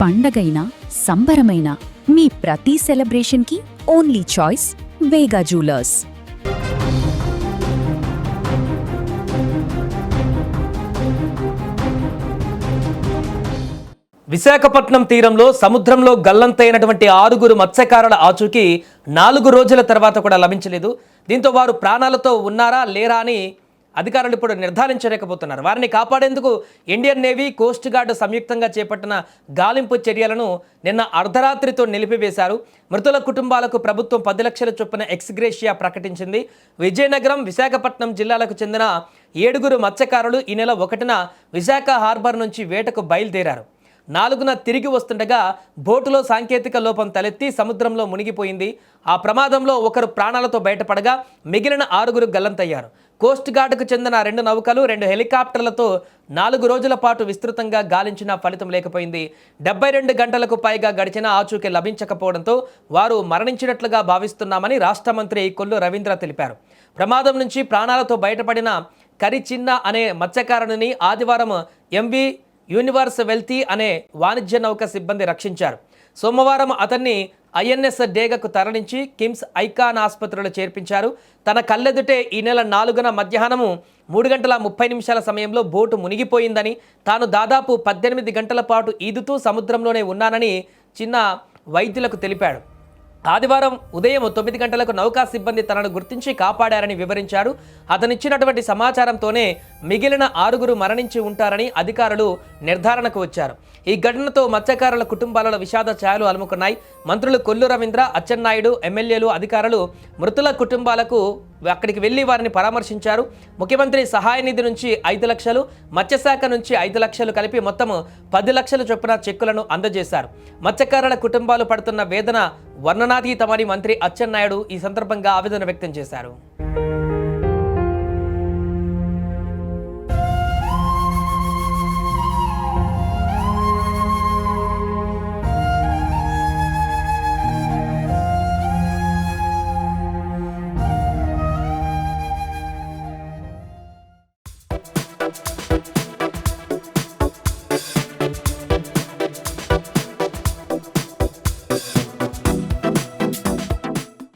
పండగైనా సంబరమైనా మీ ప్రతి సెలబ్రేషన్కి only choice వేగా jewellers. Visakhapatnam తీరంలో సముద్రంలో గల్లంతైనటువంటి 6 మత్స్యకారుల ఆచూకీ 4 రోజుల తర్వాత కూడా లభించలేదు. దీంతో వారు ప్రాణాలతో ఉన్నారా లేరా అని అధికారులు ఇప్పుడు నిర్ధారించలేకపోతున్నారు. వారిని కాపాడేందుకు ఇండియన్ నేవీ, కోస్ట్ గార్డు సంయుక్తంగా చేపట్టిన గాలింపు చర్యలను నిన్న అర్ధరాత్రితో నిలిపివేశారు. మృతుల కుటుంబాలకు ప్రభుత్వం 10 లక్షల చొప్పున ఎక్స్గ్రేషియా ప్రకటించింది. విజయనగరం, విశాఖపట్నం జిల్లాలకు చెందిన 7 మత్స్యకారులు ఈ నెల 1న విశాఖ హార్బర్ నుంచి వేటకు బయలుదేరారు. 4న తిరిగి వస్తుండగా బోటులో సాంకేతిక లోపం తలెత్తి సముద్రంలో మునిగిపోయింది. ఆ ప్రమాదంలో ఒకరు ప్రాణాలతో బయటపడగా మిగిలిన 6 గల్లంతయ్యారు. కోస్ట్ గార్డుకు చెందిన 2 నౌకలు, 2 హెలికాప్టర్లతో 4 రోజుల పాటు విస్తృతంగా గాలించినా ఫలితం లేకపోయింది. 72 గంటలకు పైగా గడిచిన ఆచూకీ లభించకపోవడంతో వారు మరణించినట్లుగా భావిస్తున్నామని రాష్ట్ర మంత్రి కొల్లు రవీంద్ర తెలిపారు. ప్రమాదం నుంచి ప్రాణాలతో బయటపడిన కరిచిన్న అనే మత్స్యకారుని ఆదివారం ఎంవి యూనివర్స్ వెల్తీ అనే వాణిజ్య నౌక సిబ్బంది రక్షించారు. సోమవారం అతన్ని ఐఎన్ఎస్ డేగకు తరలించి కిమ్స్ ఐకాన్ ఆసుపత్రిలో చేర్పించారు. తన కళ్ళెదుటే ఈ నెల 4న మధ్యాహ్నం 3:30 సమయంలో బోటు మునిగిపోయిందని, తాను దాదాపు 18 గంటల పాటు ఈదుతూ సముద్రంలోనే ఉన్నానని చిన్న వైద్యులకు తెలిపాడు. ఆదివారం ఉదయం 9 గంటలకు నౌకా సిబ్బంది తనను గుర్తించి కాపాడారని వివరించాడు. అతనిచ్చినటువంటి సమాచారంతోనే మిగిలిన 6 మరణించి ఉంటారని అధికారులు నిర్ధారణకు వచ్చారు. ఈ ఘటనతో మత్స్యకారుల కుటుంబాలలో విషాద ఛాయలు అలుముకున్నాయి. మంత్రులు కొల్లు రవీంద్ర, అచ్చెన్నాయుడు, ఎమ్మెల్యేలు, అధికారులు మృతుల కుటుంబాలకు అక్కడికి వెళ్లి వారిని పరామర్శించారు. ముఖ్యమంత్రి సహాయ నిధి నుంచి 5 లక్షలు, మత్స్యశాఖ నుంచి 5 లక్షలు కలిపి మొత్తం 10 లక్షల చొప్పున చెక్కులను అందజేశారు. మత్స్యకారుల కుటుంబాలు పడుతున్న వేదన వర్ణనాతీతమని మంత్రి అచ్చెన్నాయుడు ఈ సందర్భంగా ఆవేదన వ్యక్తం చేశారు.